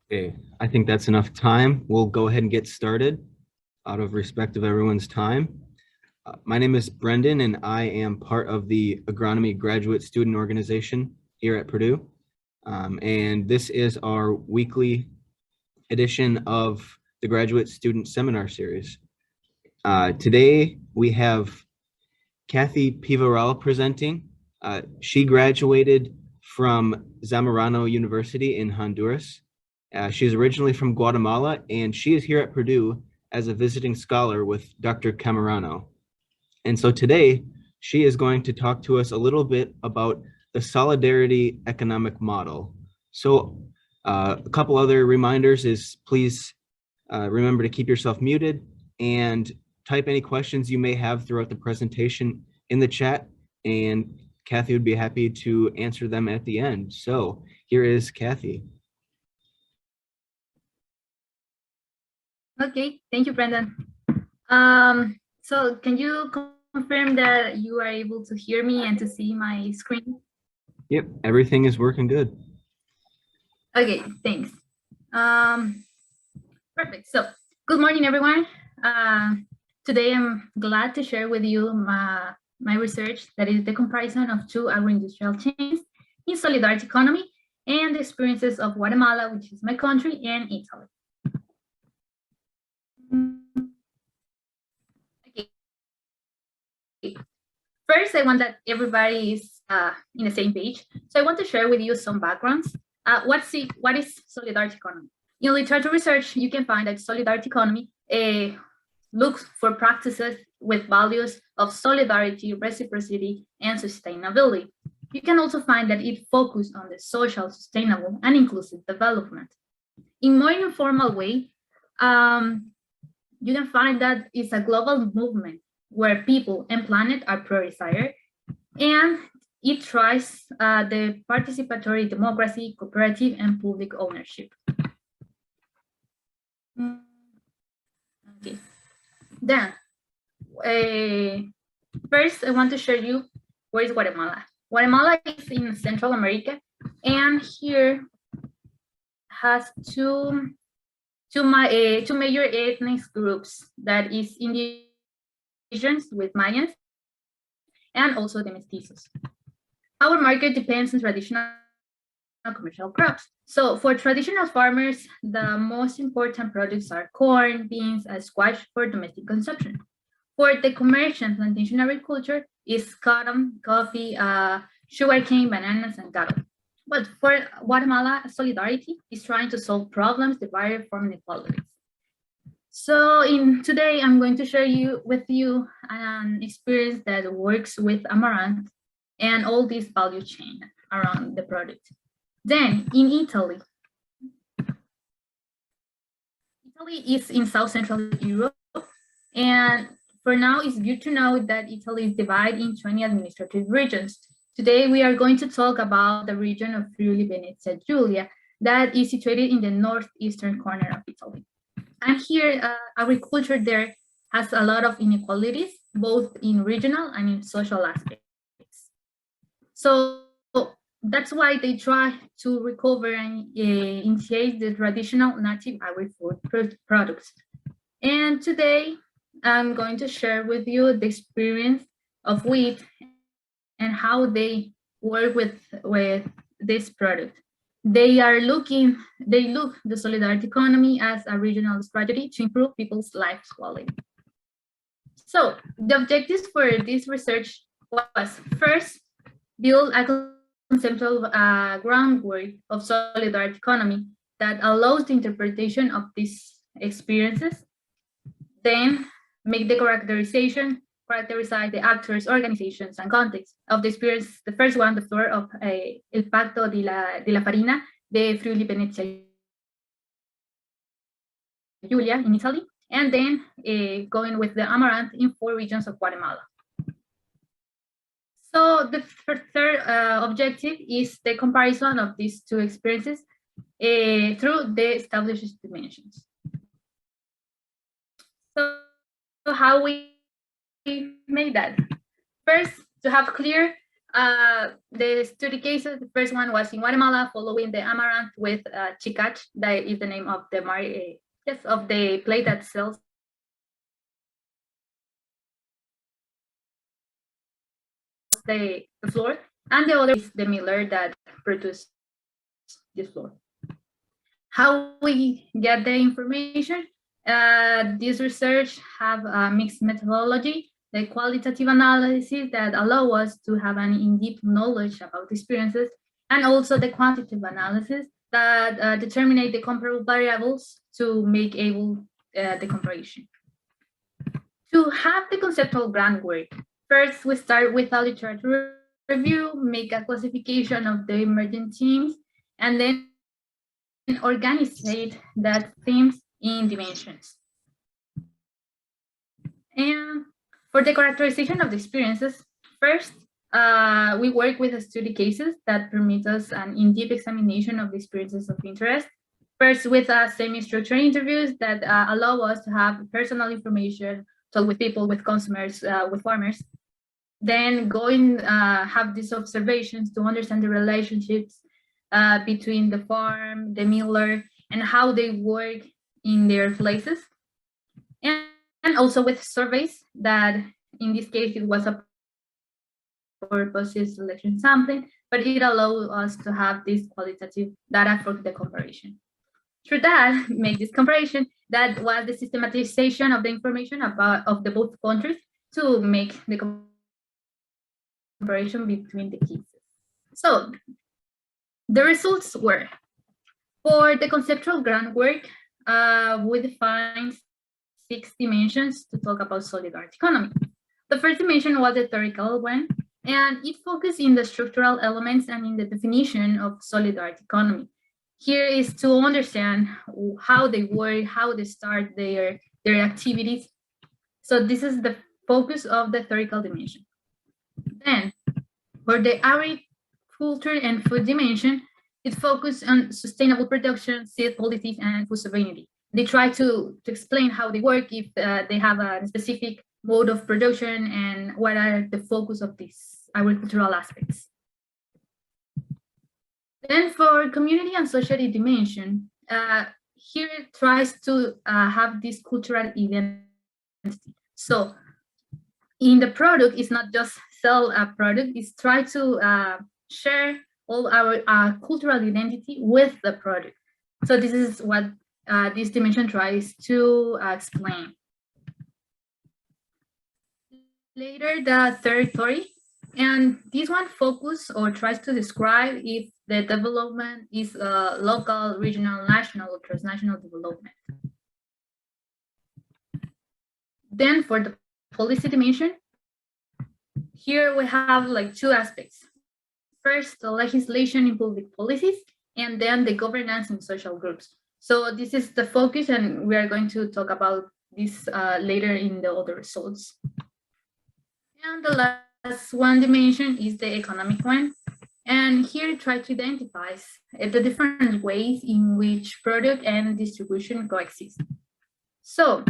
Okay, I think that's enough time. We'll go ahead and get started out of respect of everyone's time. My name is Brendan, and I am part of the Agronomy Graduate Student Organization here at Purdue. And this is our weekly edition of the Graduate Student Seminar Series. Today, we have Katherine Pivaral presenting. She graduated from Zamorano University in Honduras. She's originally from Guatemala, and she is here at Purdue as a visiting scholar with Dr. Camarano. And so today, she is going to talk to us a little bit about the solidarity economic model. So a couple other reminders is please remember to keep yourself muted and type any questions you may have throughout the presentation in the chat, and Kathy would be happy to answer them at the end. So here is Kathy. Okay, thank you, Brendan. So can you confirm that you are able to hear me and to see my screen? Yep, everything is working good. Okay, thanks. Perfect. So good morning, everyone. Today I'm glad to share with you my research, that is the comparison of two agro-industrial chains in solidarity economy and the experiences of Guatemala, which is my country, and Italy. Okay. First, I want that everybody is in the same page. So I want to share with you some backgrounds. What is solidarity economy? In literature research, you can find that solidarity economy looks for practices with values of solidarity, reciprocity, and sustainability. You can also find that it focuses on the social, sustainable, and inclusive development. In more informal way, you can find that it's a global movement where people and planet are prioritized, and it tries the participatory democracy, cooperative, and public ownership. Okay. Then, first I want to show you where is Guatemala. Guatemala is in Central America, and here has two major ethnic groups, that is indigenous with Mayans and also the mestizos. Our market depends on traditional commercial crops. So for traditional farmers, the most important products are corn, beans, and squash for domestic consumption. For the commercial plantation agriculture is cotton, coffee, sugarcane, bananas, and cattle. But for Guatemala, solidarity is trying to solve problems derived from inequalities. So today, I'm going to share with you an experience that works with amaranth and all this value chain around the product. Then in Italy is in South Central Europe, and for now it's good to know that Italy is divided in 20 administrative regions. Today we are going to talk about the region of Friuli Venezia Giulia that is situated in the northeastern corner of Italy. And here agriculture there has a lot of inequalities, both in regional and in social aspects. So that's why they try to recover and initiate the traditional native agri-food products. And today, I'm going to share with you the experience of wheat and how they work with this product. They look the solidarity economy as a regional strategy to improve people's life quality. So the objectives for this research was first, build a conceptual groundwork of solidarity economy that allows the interpretation of these experiences. Then make the characterize the actors, organizations, and context of the experience. The first one, the floor of El Pacto de la Farina de Friuli Venezia Giulia in Italy, and then going with the amaranth in 4 regions of Guatemala. So the third objective is the comparison of these two experiences through the established dimensions. So how we made that? First, to have clear The study cases, the first one was in Guatemala, following the amaranth with chicach, that is the name of the of the plant that sells the floor, and the other is the miller that produces this floor. How we get the information? This research have a mixed methodology, the qualitative analysis that allow us to have an in-depth knowledge about experiences, and also the quantitative analysis that determine the comparable variables to make able the comparison. To have the conceptual groundwork, first we start with a literature review, make a classification of the emergent themes, and then organize that themes in dimensions. And for the characterization of the experiences, first, we work with study cases that permit us an in-depth examination of the experiences of interest. First, with semi-structured interviews that allow us to have personal information, talk with people, with consumers, with farmers. Then have these observations to understand the relationships between the farm, the miller, and how they work in their places. And also with surveys that, in this case, it was a purposes selection sampling, but it allowed us to have this qualitative data for the comparison. Through that, make this comparison, that was the systematization of the information of the both countries to make the comparison between the cases. So the results were, for the conceptual groundwork, we defined 6 dimensions to talk about solidarity economy. The first dimension was the theoretical one, and it focused in the structural elements and in the definition of solidarity economy. Here is to understand how they work, how they start their activities. So this is the focus of the theoretical dimension. Then, for the agriculture and food dimension, it focused on sustainable production, seed policies, and food sovereignty. They try to explain how they work, if they have a specific mode of production, and what are the focus of these agricultural aspects. Then for community and society dimension, here it tries to have this cultural identity. So in the product, it's not just sell a product, it's try to share all our cultural identity with the product. So this is what this dimension tries to explain. Later, the territory, and this one focus or tries to describe if the development is local, regional, national, or transnational development. Then for the policy dimension, here we have like 2 aspects. First, the legislation in public policies, and then the governance in social groups. So this is the focus, and we are going to talk about this later in the other results. And the last one dimension is the economic one. And here try to identify the different ways in which product and distribution coexist. So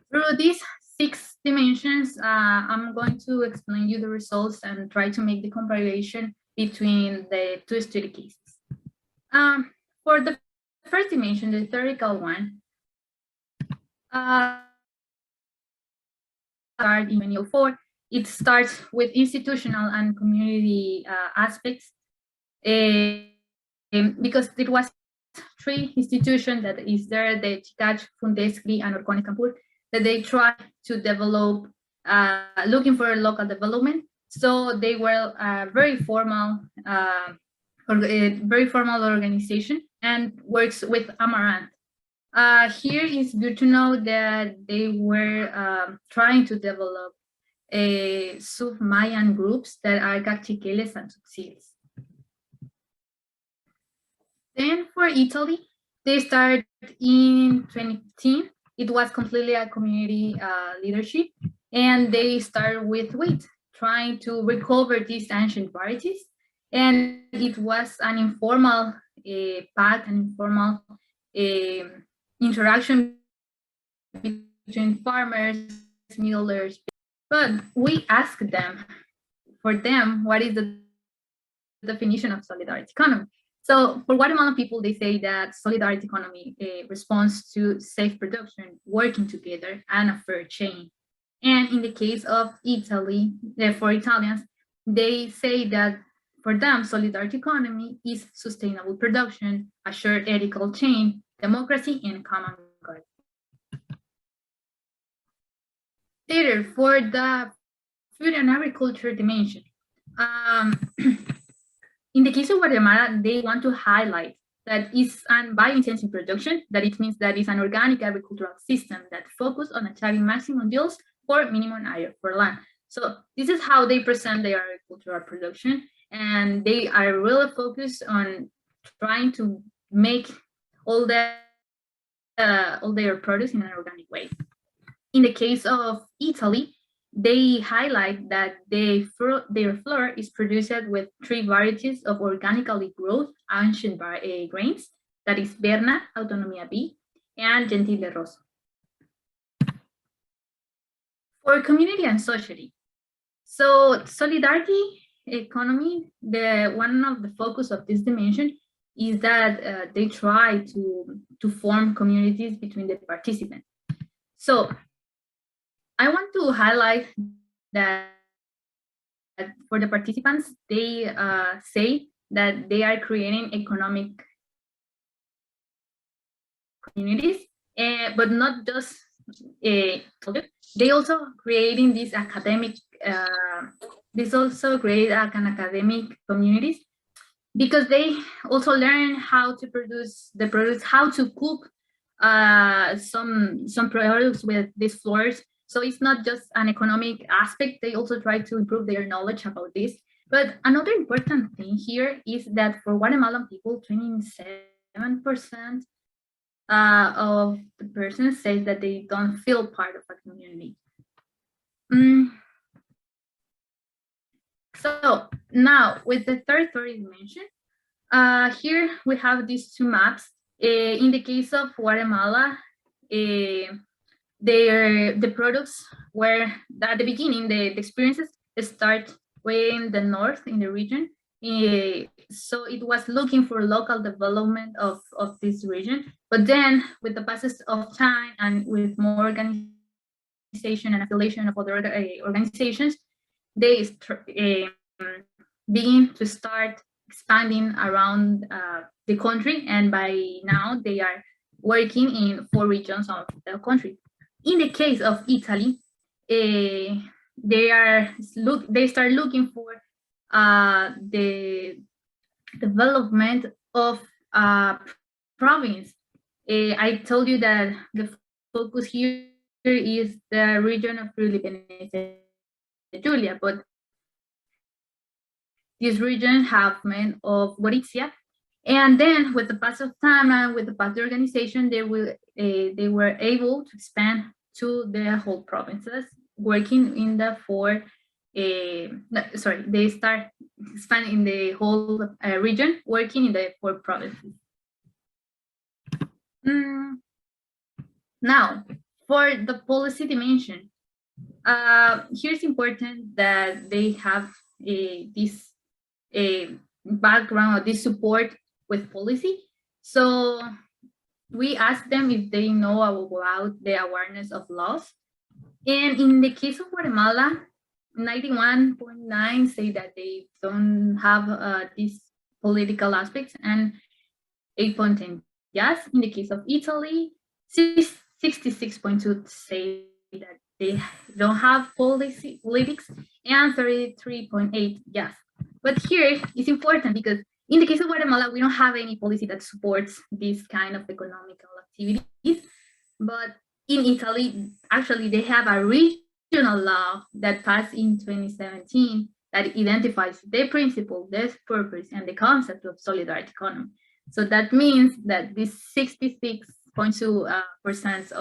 through these 6 dimensions, I'm going to explain you the results and try to make the comparison between the 2 study cases. For the first dimension, the theoretical one, start in 2004. It starts with institutional and community aspects, because there was 3 institutions that is there, the Chicach, Fundescri, and Orcones Campur, that they try to develop, looking for local development. So they were very formal organization and works with Amaranth. Here it's good to know that they were trying to develop sub-Mayan groups that are Cachiqueles and Tzotzils. Then for Italy, they started in 2015. It was completely a community leadership, and they started with wheat, trying to recover these ancient varieties. And it was an informal path, an informal interaction between farmers, millers. But we asked them for them, what is the definition of solidarity economy? So for Guatemalan people, they say that solidarity economy responds to safe production, working together, and a fair chain. And in the case of Italy, for Italians, they say that for them, solidarity economy is sustainable production, a shared ethical chain, democracy, and common good. Later, for the food and agriculture dimension, in the case of Guatemala, they want to highlight that it's an biointensive production, that it means that it's an organic agricultural system that focuses on achieving maximum yields for minimum area for land. So this is how they present their agricultural production, and they are really focused on trying to make all their produce in an organic way. In the case of Italy, they highlight that their flour is produced with 3 varieties of organically grown ancient grains, that is Berna, Autonomia B, and Gentile Rosso. For community and society, so solidarity economy, one of the focus of this dimension is that they try to form communities between the participants. So I want to highlight that for the participants, they say that they are creating economic communities, but not just they also creating these academic. This also create an academic communities because they also learn how to produce the products, how to cook some products with these flours. So it's not just an economic aspect, they also try to improve their knowledge about this. But another important thing here is that for Guatemalan people, 27% of the persons say that they don't feel part of a community. So now with the third dimension, here we have these 2 maps. In the case of Guatemala, the products were at the beginning, the experiences start way in the north in the region. So it was looking for local development of this region. But then with the passage of time and with more organization and affiliation of other organizations, they begin to start expanding around the country. And by now they are working in 4 regions of the country. In the case of Italy, they start looking for the development of province. I told you that the focus here is the region of Julia, but this region have men of Gorizia, and then with the pass of time and with the past organization, they were able to expand to the whole provinces, working in the 4. They start expanding the whole region, working in the 4 provinces. Now, for the policy dimension, here's important that they have this background or this support with policy. So we asked them if they know about the awareness of laws. And in the case of Guatemala, 91.9 say that they don't have these political aspects, and 8.10 yes. In the case of Italy, 66.2 say that they don't have politics, and 33.8 yes. But here it's important because in the case of Guatemala, we don't have any policy that supports this kind of economical activities. But in Italy, actually, they have a regional law that passed in 2017 that identifies the principle, the purpose, and the concept of solidarity economy. So that means that this 66.2%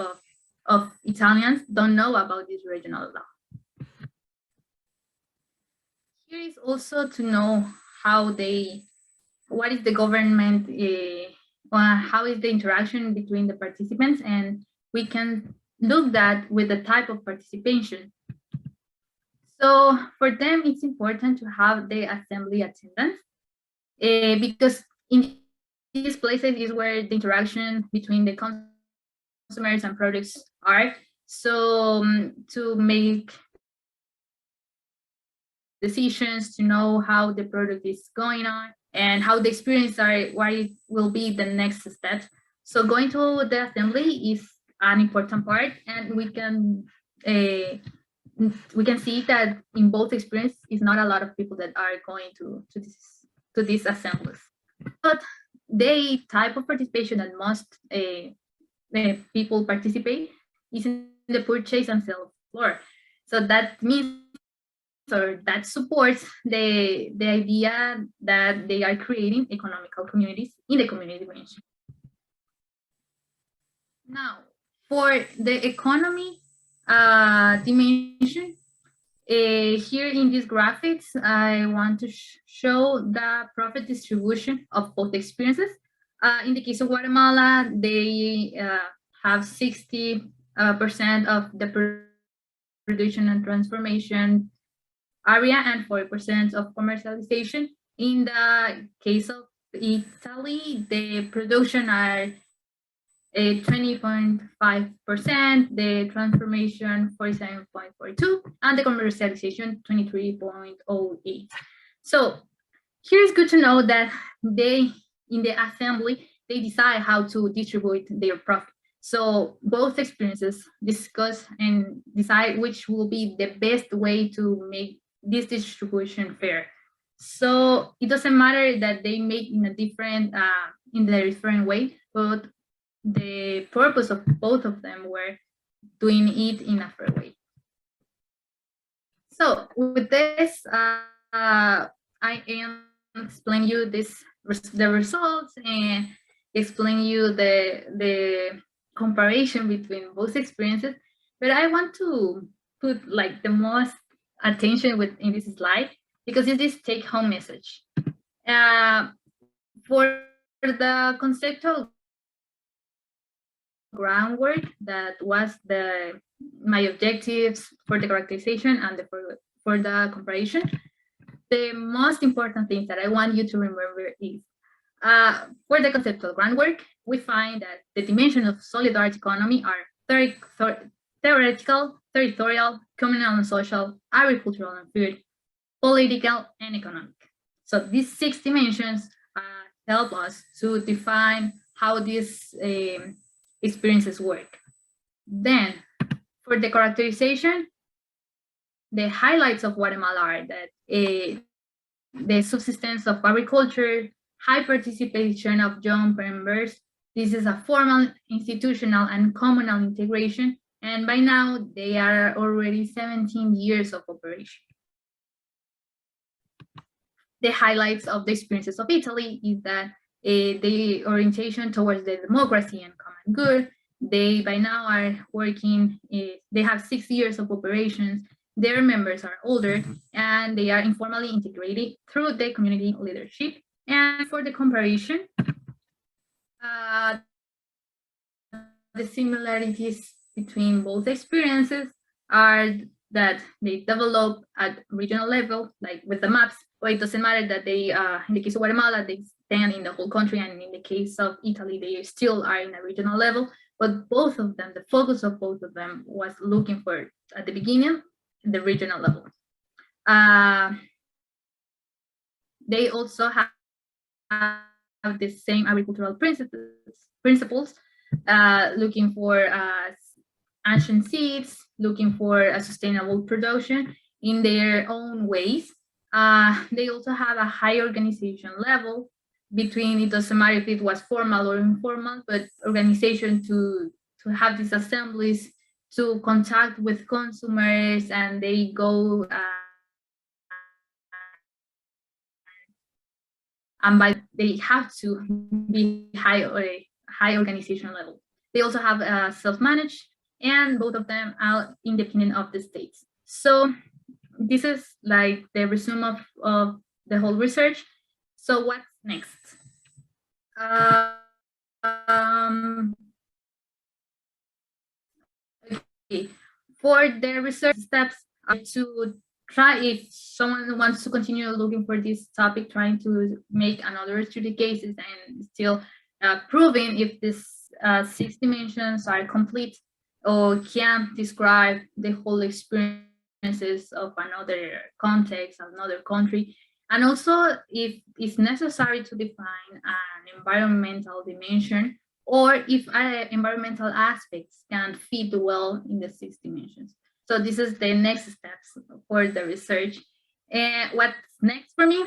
of Italians don't know about this regional law. Here is also to know what is the government, how is the interaction between the participants, and we can look that with the type of participation. So for them, it's important to have the assembly attendance because in these places is where the interaction between the consumers and products are. So to make decisions, to know how the product is going on and how the experience are, what it will be the next step. So going to the assembly is an important part, and we can see that in both experiences, it's not a lot of people that are going to these assemblies. But the type of participation that most people participate is in the purchase and sale floor. So that means, or that supports the idea that they are creating economical communities in the community dimension. Now, for the economy dimension, here in these graphics, I want to show the profit distribution of both experiences. In the case of Guatemala, they have 60% of the production and transformation area and 40% of commercialization. In the case of Italy, the production are 20.5%, the transformation 47.42%, and the commercialization 23.08%. So here it's good to know that they, in the assembly, they decide how to distribute their profit. So both experiences discuss and decide which will be the best way to make this distribution fair. So it doesn't matter that they make in a different way, but the purpose of both of them were doing it in a fair way. So with this, I am explaining you the results and explain you the comparison between both experiences. But I want to put like the most attention in this slide because it's this take-home message. For the conceptual groundwork, that was my objectives for the characterization and for the comparison. The most important thing that I want you to remember is for the conceptual groundwork, we find that the dimensions of solidarity economy are theoretical, territorial, communal and social, agricultural and food, political and economic. So these 6 dimensions help us to define how these experiences work. Then, for the characterization, the highlights of Guatemala are that the subsistence of agriculture, high participation of young members. This is a formal, institutional, and communal integration, and by now they are already 17 years of operation. The highlights of the experiences of Italy is that the orientation towards the democracy and common good. They by now are working, they have 6 years of operations, their members are older, and they are informally integrated through the community leadership. And for the comparison, the similarities between both experiences are that they develop at regional level, like with the maps, but it doesn't matter that they, in the case of Guatemala, they stand in the whole country, and in the case of Italy, they still are in a regional level, but both of them, the focus of both of them was looking for, at the beginning, the regional level. They also have the same agricultural principles, looking for ancient seeds, looking for a sustainable production in their own ways. They also have a high organization level between, it doesn't matter if it was formal or informal, but organization to have these assemblies, to contact with consumers, and they go and they have to be high organization level. They also have self-managed, and both of them are independent of the states. So this is like the resume of the whole research. So what's next? Okay. For the research steps, to try, if someone wants to continue looking for this topic, trying to make another 3D cases and still proving if this 6 dimensions are complete or can describe the whole experiences of another context, another country. And also if it's necessary to define an environmental dimension, or if environmental aspects can fit well in the 6 dimensions. So this is the next steps for the research. And what's next for me?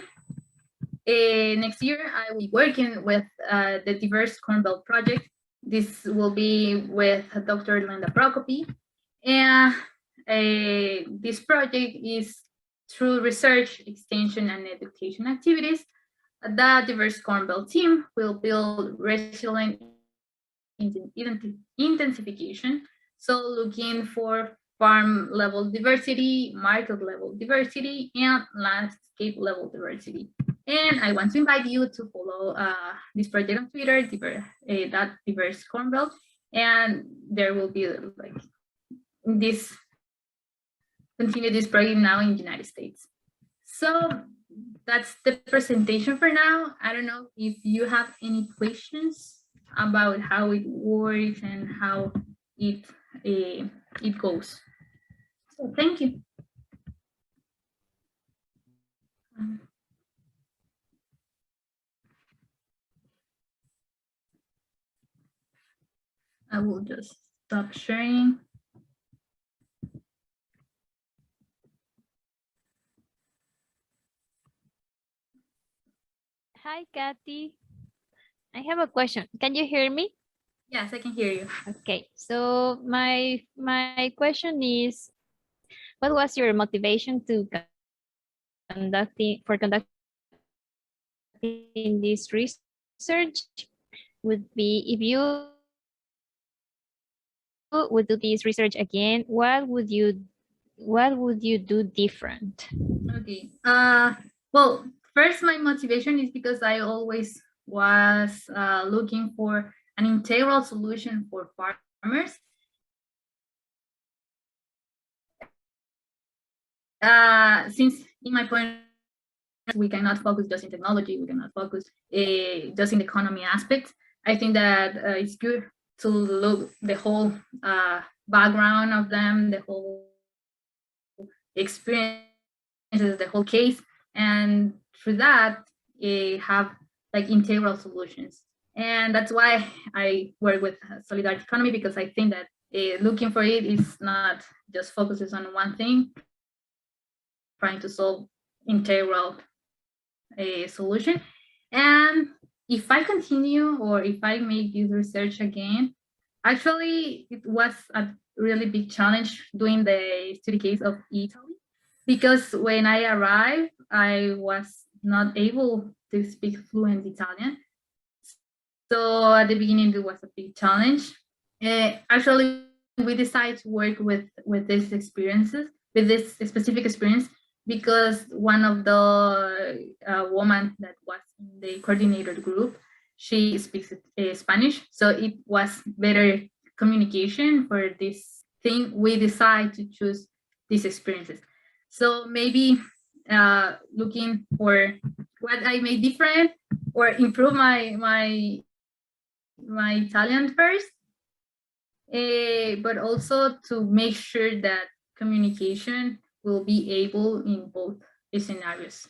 Next year, I will be working with the Diverse Corn Belt Project. This will be with Dr. Linda Prokopy. And this project is through research, extension, and education activities. The Diverse Corn Belt team will build resilient intensification. So looking for farm level diversity, market level diversity, and landscape level diversity. And I want to invite you to follow this project on Twitter, that Diverse Corn Belt, and there will be like this, continue this project now in the United States. So that's the presentation for now. I don't know if you have any questions about how it works and how it goes. So thank you. I will just stop sharing. Hi, Kathy. I have a question. Can you hear me? Yes, I can hear you. Okay, so my question is, what was your motivation to conducting this research? Would be if you would do this research again, what would you do different? Okay. Well, first, my motivation is because I always was looking for an integral solution for farmers. Since in my point, we cannot focus just in technology, we cannot focus just in the economy aspect. I think that it's good to look the whole background of them, the whole experience, the whole case, and through that have like integral solutions. And that's why I work with solidarity economy, because I think that looking for it is not just focuses on one thing, trying to solve integral solution. And if I continue, or if I make this research again, actually it was a really big challenge doing the study case of Italy, because when I arrived, I was not able to speak fluent Italian. So at the beginning, it was a big challenge. Actually, we decided to work with these experiences, with this specific experience, because one of the women that was in the coordinator group, she speaks Spanish. So it was better communication for this thing. We decided to choose these experiences. So maybe looking for what I made different or improve my Italian first, but also to make sure that communication will be able in both scenarios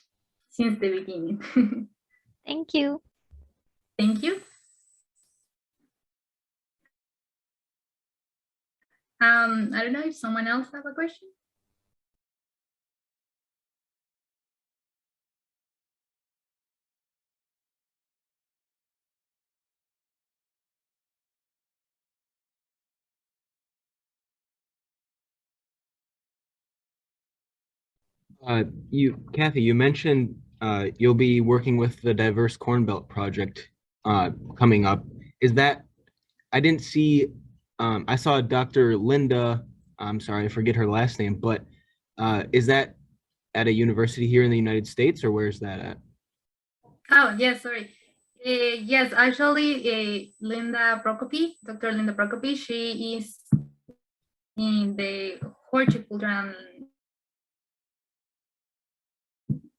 since the beginning. Thank you. Thank you. I don't know if someone else have a question. Kathy, you mentioned you'll be working with the Diverse Corn Belt project coming up. Is that, I didn't see, I saw Dr. Linda, I'm sorry, I forget her last name, but is that at a university here in the United States, or where's that at? Oh, yes, sorry. Yes, actually, Linda Prokopy, Dr. Linda Prokopy, she is in the horticultural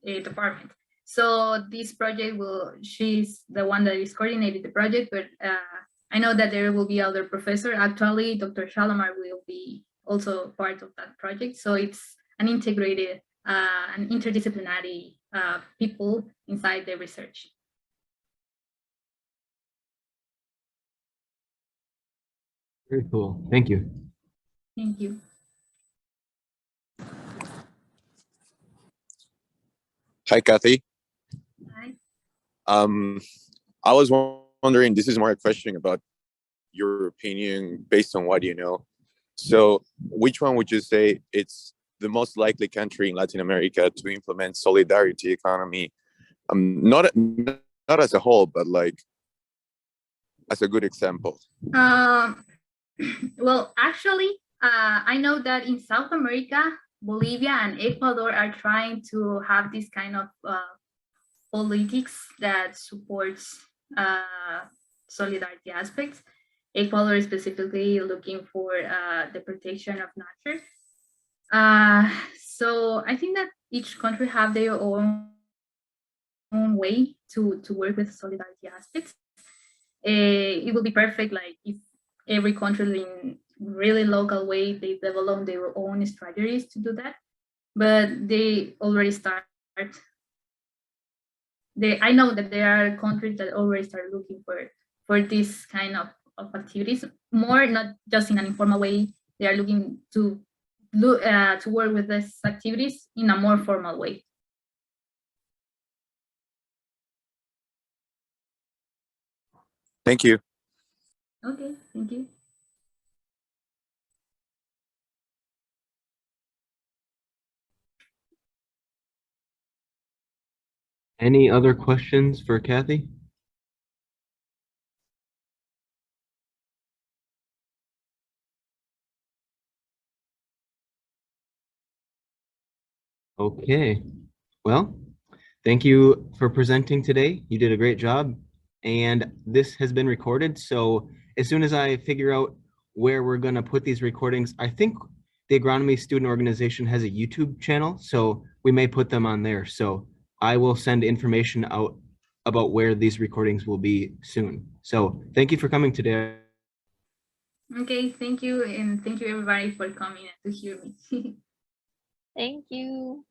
department. So this project she's the one that is coordinating the project, but I know that there will be other professor. Actually, Dr. Shalamar will be also part of that project. So it's an integrated, an interdisciplinary people inside the research. Very cool. Thank you. Thank you. Hi, Kathy. Hi. I was wondering, this is more a question about your opinion based on what you know. So which one would you say it's the most likely country in Latin America to implement solidarity economy? Not as a whole, but like as a good example. Well, actually, I know that in South America, Bolivia and Ecuador are trying to have this kind of politics that supports solidarity aspects. Ecuador is specifically looking for the protection of nature. So I think that each country have their own way to work with solidarity aspects. It will be perfect, like if every country in really local way they develop their own strategies to do that, but they already start. I know that there are countries that already start looking for this kind of activities, more not just in an informal way. They are looking to work with these activities in a more formal way. Thank you. Okay, thank you. Any other questions for Kathy? Okay, well, thank you for presenting today. You did a great job. And this has been recorded. So as soon as I figure out where we're going to put these recordings, I think the Agronomy Student Organization has a YouTube channel, so we may put them on there. So I will send information out about where these recordings will be soon. So thank you for coming today. Okay, thank you. And thank you everybody for coming and to hear me. Thank you.